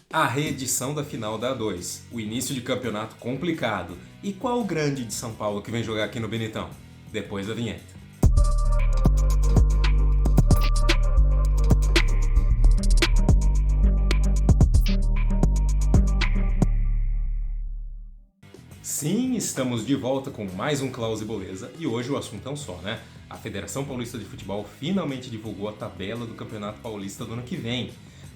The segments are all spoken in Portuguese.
A reedição da final da A2, o início de campeonato complicado e qual o grande de São Paulo que vem jogar aqui no Benetão? Depois da vinheta. Sim, estamos de volta com mais um Klaus e Boleza e hoje o assunto é um só, né? A Federação Paulista de Futebol finalmente divulgou a tabela do Campeonato Paulista do ano que vem.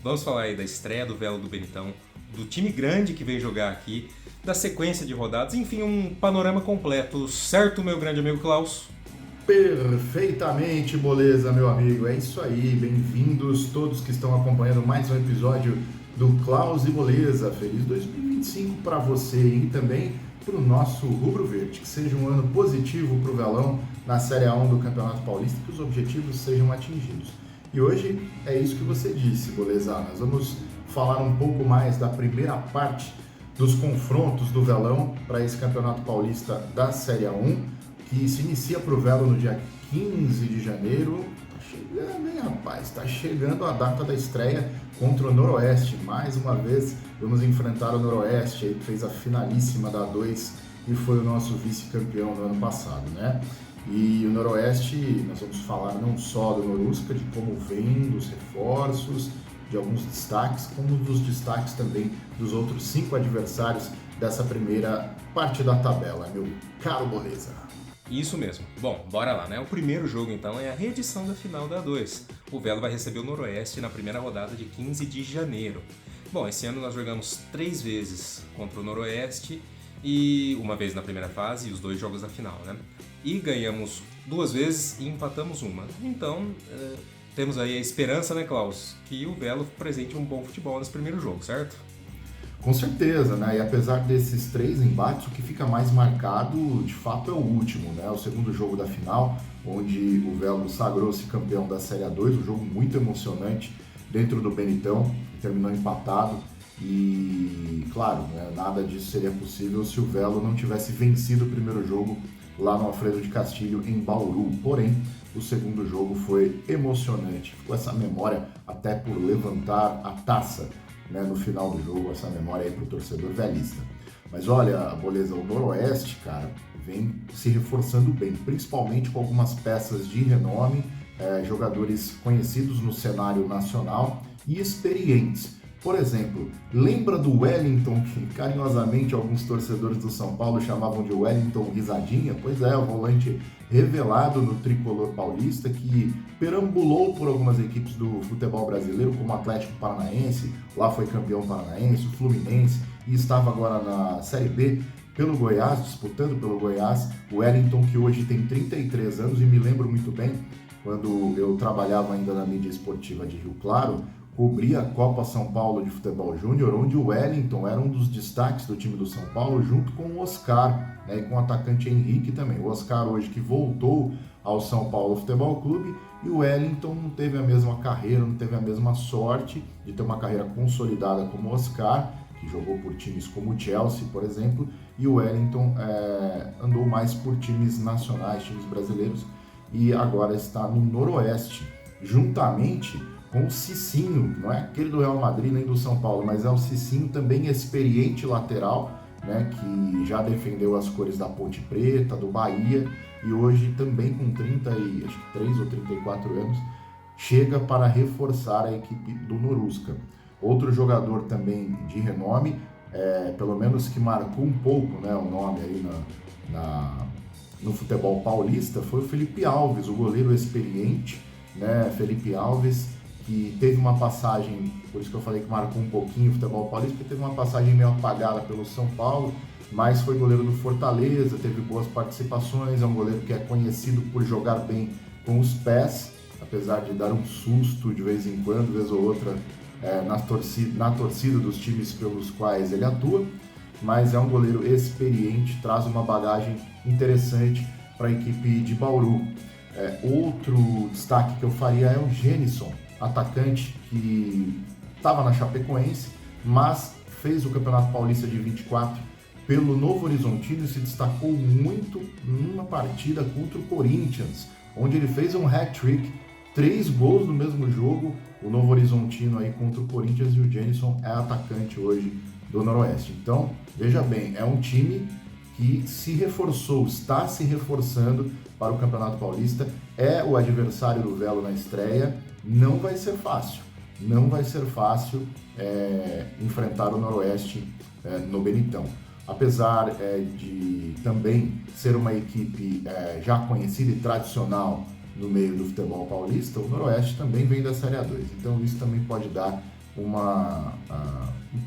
Vamos falar aí da estreia do Velo do Benetão, do time grande que veio jogar aqui, da sequência de rodadas, enfim, um panorama completo, certo, meu grande amigo Klaus? Perfeitamente, Boleza, meu amigo. É isso aí. Bem-vindos todos que estão acompanhando mais um episódio do Klaus e Boleza. Feliz 2025 para você e também para o nosso Rubro Verde. Que seja um ano positivo para o Velão na Série A1 do Campeonato Paulista e que os objetivos sejam atingidos. E hoje é isso que você disse, Boleza. Nós vamos falar um pouco mais da primeira parte dos confrontos do Velão para esse Campeonato Paulista da Série A1, que se inicia para o Velo no dia 15 de janeiro. Tá chegando, hein, rapaz? Tá chegando a data da estreia contra o Noroeste. Mais uma vez, vamos enfrentar o Noroeste, aí, que fez a finalíssima da A2 e foi o nosso vice-campeão no ano passado, né? E o Noroeste, nós vamos falar não só do Norusca, de como vem, dos reforços, de alguns destaques, como dos destaques também dos outros 5 adversários dessa primeira parte da tabela, meu caro Boleza. Isso mesmo. Bom, bora lá, né? O primeiro jogo, então, é a reedição da final da A2. O Velo vai receber o Noroeste na primeira rodada de 15 de janeiro. Bom, esse ano nós jogamos 3 vezes contra o Noroeste, e uma vez na primeira fase e os 2 jogos da final, né? E ganhamos 2 vezes e empatamos uma. Então, temos aí a esperança, né, Klaus, que o Velo apresente um bom futebol nesse primeiro jogo, certo? Com certeza, né? E apesar desses 3 embates, o que fica mais marcado, de fato, é o último, né? O segundo jogo da final, onde o Velo sagrou-se campeão da Série A2, um jogo muito emocionante dentro do Benetão, terminou empatado. E, claro, né, nada disso seria possível se o Velo não tivesse vencido o primeiro jogo lá no Alfredo de Castilho, em Bauru. Porém, o segundo jogo foi emocionante. Ficou essa memória até por levantar a taça, né, no final do jogo, essa memória aí pro torcedor velista. Mas olha, Boleza, o Noroeste, cara, vem se reforçando bem, principalmente com algumas peças de renome, jogadores conhecidos no cenário nacional e experientes. Por exemplo, lembra do Wellington, que carinhosamente alguns torcedores do São Paulo chamavam de Wellington Risadinha? Pois é, o volante revelado no tricolor paulista, que perambulou por algumas equipes do futebol brasileiro, como o Atlético Paranaense, lá foi campeão paranaense, o Fluminense, e estava agora na Série B pelo Goiás, disputando pelo Goiás. O Wellington, que hoje tem 33 anos, e me lembro muito bem, quando eu trabalhava ainda na mídia esportiva de Rio Claro, cobria a Copa São Paulo de Futebol Júnior, onde o Wellington era um dos destaques do time do São Paulo, junto com o Oscar, né, e com o atacante Henrique também. O Oscar hoje que voltou ao São Paulo Futebol Clube, e o Wellington não teve a mesma carreira, não teve a mesma sorte de ter uma carreira consolidada como o Oscar, que jogou por times como o Chelsea, por exemplo, e o Wellington andou mais por times nacionais, times brasileiros, e agora está no Noroeste, juntamente com o Cicinho, não é aquele do Real Madrid nem do São Paulo, mas é o Cicinho, também experiente lateral, né, que já defendeu as cores da Ponte Preta, do Bahia, e hoje também com 33 ou 34 anos, chega para reforçar a equipe do Norusca. Outro jogador também de renome, pelo menos que marcou um pouco, né, o nome aí no futebol paulista, foi o Felipe Alves, o goleiro experiente, né, Felipe Alves, que teve uma passagem, por isso que eu falei que marcou um pouquinho o futebol paulista, porque teve uma passagem meio apagada pelo São Paulo, mas foi goleiro do Fortaleza, teve boas participações, é um goleiro que é conhecido por jogar bem com os pés, apesar de dar um susto de vez em quando, vez ou outra, na torcida dos times pelos quais ele atua, mas é um goleiro experiente, traz uma bagagem interessante para a equipe de Bauru. Outro destaque que eu faria é o Genison, atacante que estava na Chapecoense, mas fez o Campeonato Paulista de 24 pelo Novo Horizontino e se destacou muito numa partida contra o Corinthians, onde ele fez um hat-trick, 3 gols no mesmo jogo, o Novo Horizontino aí contra o Corinthians, e o Janisson é atacante hoje do Noroeste. Então, veja bem, é um time que se reforçou, está se reforçando para o Campeonato Paulista, é o adversário do Velo na estreia, não vai ser fácil. Não vai ser fácil enfrentar o Noroeste no Benitão. Apesar de também ser uma equipe já conhecida e tradicional no meio do futebol paulista, o Noroeste também vem da Série A2. Então isso também pode dar uma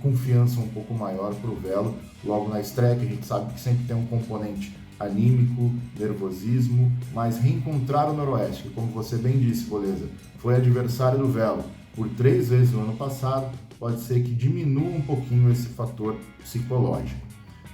confiança um pouco maior para o Velo logo na estreia, que a gente sabe que sempre tem um componente anímico, nervosismo, mas reencontrar o Noroeste, que como você bem disse, Boleza, foi adversário do Velo por 3 vezes no ano passado, pode ser que diminua um pouquinho esse fator psicológico.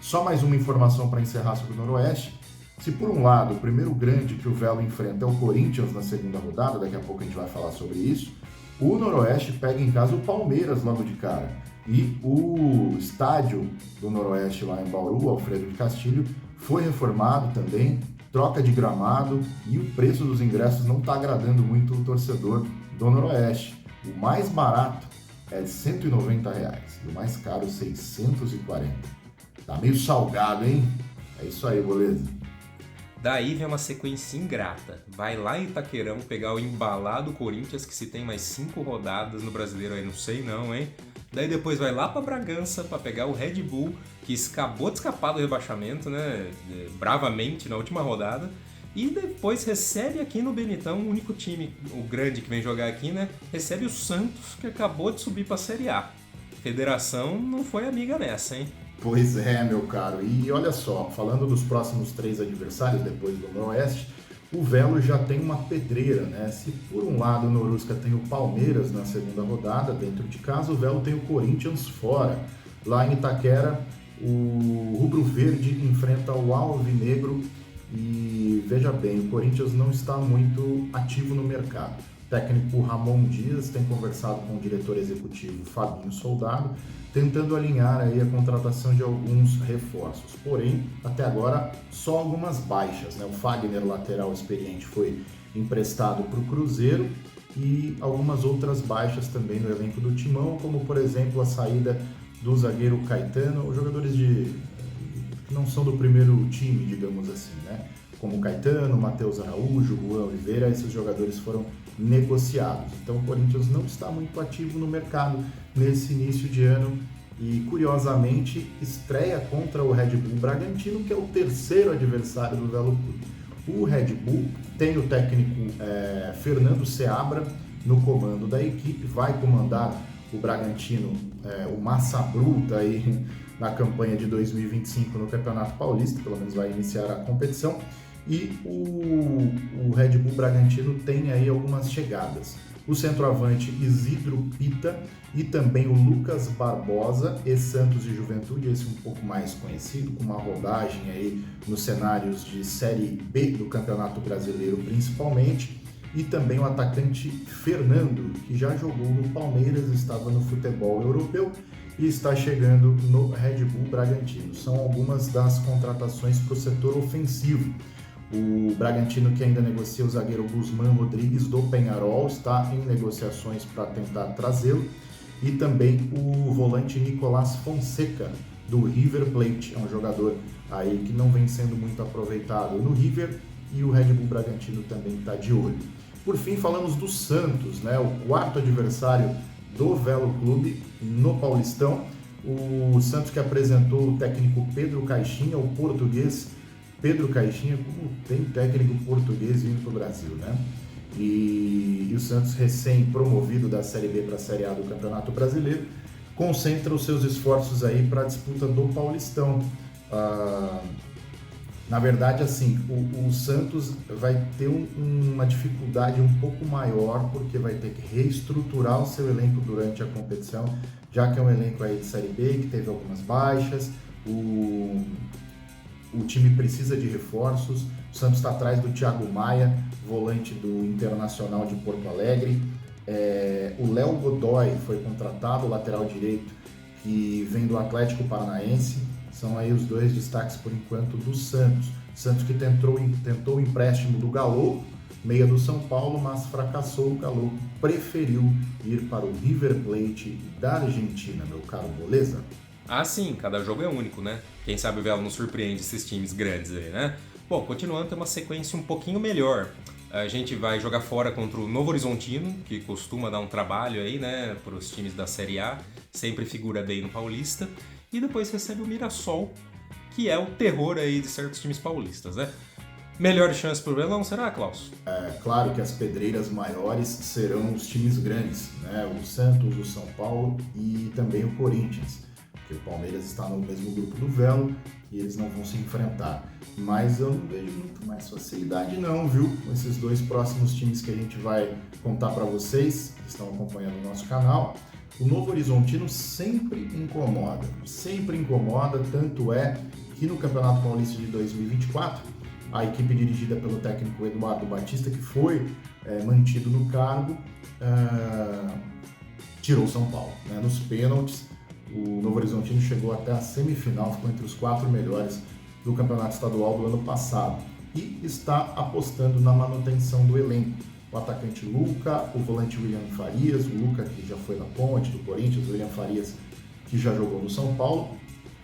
Só mais uma informação para encerrar sobre o Noroeste. Se por um lado o primeiro grande que o Velo enfrenta é o Corinthians na segunda rodada, daqui a pouco a gente vai falar sobre isso, o Noroeste pega em casa o Palmeiras logo de cara. E o estádio do Noroeste lá em Bauru, Alfredo de Castilho, foi reformado também, troca de gramado, e o preço dos ingressos não está agradando muito o torcedor do Noroeste. O mais barato é de R$190 e o mais caro R$640. Tá meio salgado, hein? É isso aí, beleza? Daí vem uma sequência ingrata. Vai lá em Itaquerão pegar o embalado Corinthians, que se tem mais 5 rodadas no Brasileiro aí, não sei não, hein? Daí depois vai lá pra Bragança pra pegar o Red Bull, que acabou de escapar do rebaixamento, né? Bravamente na última rodada. E depois recebe aqui no Benitão, o único time, o grande que vem jogar aqui, né? Recebe o Santos, que acabou de subir pra Série A. Federação não foi amiga nessa, hein? Pois é, meu caro. E olha só, falando dos próximos 3 adversários depois do Noroeste, o Velo já tem uma pedreira, né? Se por um lado o Norusca tem o Palmeiras na segunda rodada, dentro de casa, o Velo tem o Corinthians fora. Lá em Itaquera, o Rubro Verde enfrenta o Alvinegro e, veja bem, o Corinthians não está muito ativo no mercado. O técnico Ramon Dias tem conversado com o diretor executivo Fabinho Soldado, tentando alinhar aí a contratação de alguns reforços. Porém, até agora, só algumas baixas, né? O Fagner, lateral experiente, foi emprestado para o Cruzeiro, e algumas outras baixas também no elenco do Timão, como, por exemplo, a saída do zagueiro Caetano, os jogadores que não são do primeiro time, digamos assim, né? Como Caetano, Matheus Araújo, Juan Oliveira, esses jogadores foram negociados. Então o Corinthians não está muito ativo no mercado nesse início de ano e, curiosamente, estreia contra o Red Bull Bragantino, que é o terceiro adversário do Velo Clube. O Red Bull tem o técnico Fernando Seabra no comando da equipe, vai comandar o Bragantino, o Massa Bruta aí na campanha de 2025 no Campeonato Paulista, pelo menos vai iniciar a competição. E o Red Bull Bragantino tem aí algumas chegadas. O centroavante Isidro Pita e também o Lucas Barbosa, ex-Santos e Juventude, esse um pouco mais conhecido, com uma rodagem aí nos cenários de Série B do Campeonato Brasileiro principalmente. E também o atacante Fernando, que já jogou no Palmeiras, estava no futebol europeu e está chegando no Red Bull Bragantino. São algumas das contratações para o setor ofensivo. O Bragantino, que ainda negocia o zagueiro Guzmán Rodrigues do Peñarol, está em negociações para tentar trazê-lo. E também o volante Nicolás Fonseca, do River Plate. É um jogador aí que não vem sendo muito aproveitado no River, e o Red Bull Bragantino também está de olho. Por fim, falamos do Santos, né? O quarto adversário do Velo Clube no Paulistão. O Santos, que apresentou o técnico Pedro Caixinha, o português Pedro Caixinha, como tem técnico português vindo para o Brasil, né? E o Santos, recém-promovido da Série B para a Série A do Campeonato Brasileiro, concentra os seus esforços aí para a disputa do Paulistão. Na verdade, assim, o Santos vai ter uma dificuldade um pouco maior, porque vai ter que reestruturar o seu elenco durante a competição, já que é um elenco aí de Série B, que teve algumas baixas. O time precisa de reforços. O Santos está atrás do Thiago Maia, volante do Internacional de Porto Alegre. O Léo Godoy foi contratado, lateral direito, que vem do Atlético Paranaense. São aí os 2 destaques, por enquanto, do Santos. Santos que tentou o empréstimo do Galo, meia do São Paulo, mas fracassou. O Galo preferiu ir para o River Plate da Argentina, meu caro Boleza? Ah, sim, cada jogo é único, né? Quem sabe o Velo não surpreende esses times grandes aí, né? Bom, continuando, tem uma sequência um pouquinho melhor. A gente vai jogar fora contra o Novo Horizontino, que costuma dar um trabalho aí, né, para os times da Série A, sempre figura bem no Paulista. E depois recebe o Mirassol, que é o terror aí de certos times paulistas, né? Melhores chances pro Velão, será, Klaus? É claro que as pedreiras maiores serão os times grandes, né? O Santos, o São Paulo e também o Corinthians, porque o Palmeiras está no mesmo grupo do Velo e eles não vão se enfrentar. Mas eu não vejo muito mais facilidade não, viu? Com esses dois próximos times que a gente vai contar para vocês, que estão acompanhando o nosso canal. O Novo Horizontino sempre incomoda, tanto é que no Campeonato Paulista de 2024, a equipe dirigida pelo técnico Eduardo Batista, que foi mantido no cargo, tirou São Paulo, né? Nos pênaltis, o Novo Horizontino chegou até a semifinal, ficou entre os 4 melhores do Campeonato Estadual do ano passado e está apostando na manutenção do elenco. O atacante Luca, o volante William Farias, o Luca que já foi na Ponte do Corinthians, o William Farias que já jogou no São Paulo,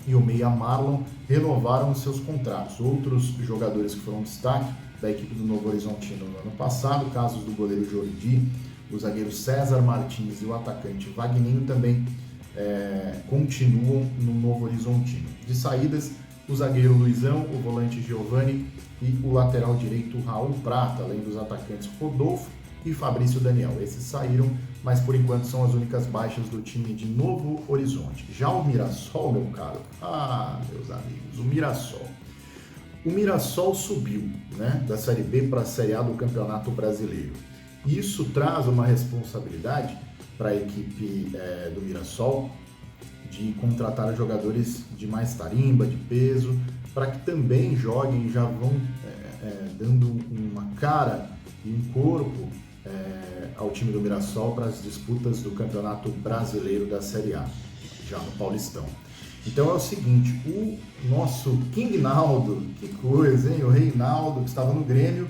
e o meia Marlon renovaram os seus contratos. Outros jogadores que foram destaque da equipe do Novo Horizontino no ano passado, casos do goleiro Jordi, o zagueiro César Martins e o atacante Vagninho também continuam no Novo Horizontino. De saídas, o zagueiro Luizão, o volante Giovani e o lateral direito Raul Prata, além dos atacantes Rodolfo e Fabrício Daniel. Esses saíram, mas por enquanto são as únicas baixas do time de Novo Horizonte. Já o Mirassol, meu caro, meus amigos, o Mirassol subiu, né, da Série B para a Série A do Campeonato Brasileiro. Isso traz uma responsabilidade para a equipe do Mirassol de contratar jogadores de mais tarimba, de peso, para que também joguem e já vão dando uma cara e um corpo ao time do Mirassol para as disputas do Campeonato Brasileiro da Série A, já no Paulistão. Então é o seguinte, o nosso King Naldo, que coisa, hein? O Reinaldo, que estava no Grêmio,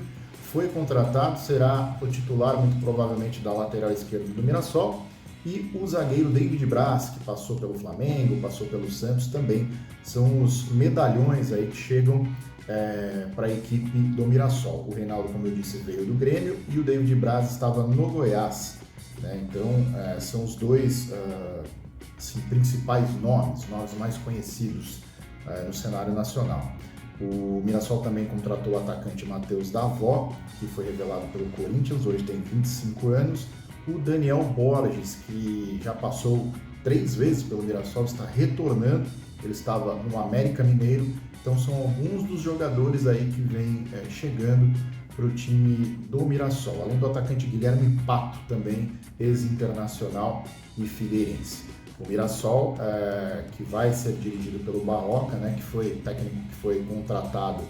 foi contratado, será o titular muito provavelmente da lateral esquerda do Mirassol, e o zagueiro David Braz, que passou pelo Flamengo, passou pelo Santos, também são os medalhões aí que chegam para a equipe do Mirassol. O Reinaldo, como eu disse, veio do Grêmio e o David Braz estava no Goiás, né? Então são os dois assim, principais nomes mais conhecidos no cenário nacional. O Mirassol também contratou o atacante Matheus Davó, que foi revelado pelo Corinthians, hoje tem 25 anos. O Daniel Borges, que já passou 3 vezes pelo Mirassol, está retornando, ele estava no América Mineiro. Então são alguns dos jogadores aí que vêm chegando para o time do Mirassol, além do atacante Guilherme Pato, também ex-internacional e figueirense. O Mirassol, que vai ser dirigido pelo Barroca, né, que foi técnico que foi contratado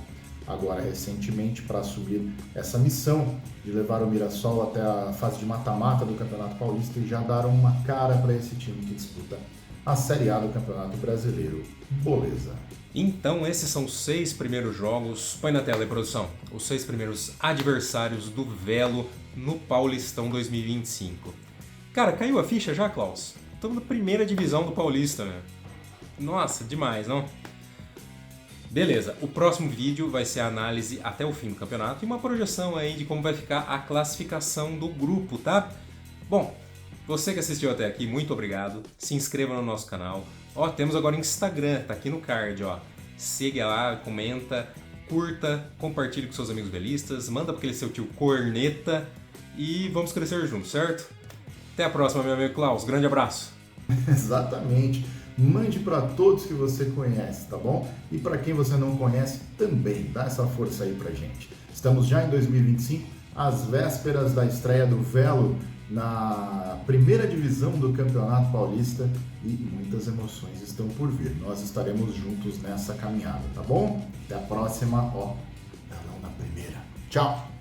agora recentemente para assumir essa missão de levar o Mirassol até a fase de mata-mata do Campeonato Paulista e já dar uma cara para esse time que disputa a Série A do Campeonato Brasileiro. Beleza. Então esses são os 6 primeiros jogos, põe na tela aí, produção, os 6 primeiros adversários do Velo no Paulistão 2025. Cara, caiu a ficha já, Klaus? Estamos na primeira divisão do Paulista, né? Nossa, demais, não? Beleza, o próximo vídeo vai ser a análise até o fim do campeonato e uma projeção aí de como vai ficar a classificação do grupo, tá? Bom, você que assistiu até aqui, muito obrigado. Se inscreva no nosso canal. Ó, temos agora Instagram, tá aqui no card, ó. Siga lá, comenta, curta, compartilhe com seus amigos velistas, manda pra aquele seu tio corneta e vamos crescer juntos, certo? Até a próxima, meu amigo Klaus. Grande abraço. Exatamente. Mande para todos que você conhece, tá bom? E para quem você não conhece, também dá essa força aí pra gente. Estamos já em 2025, às vésperas da estreia do Velo na primeira divisão do Campeonato Paulista e muitas emoções estão por vir. Nós estaremos juntos nessa caminhada, tá bom? Até a próxima, Velão na primeira. Tchau!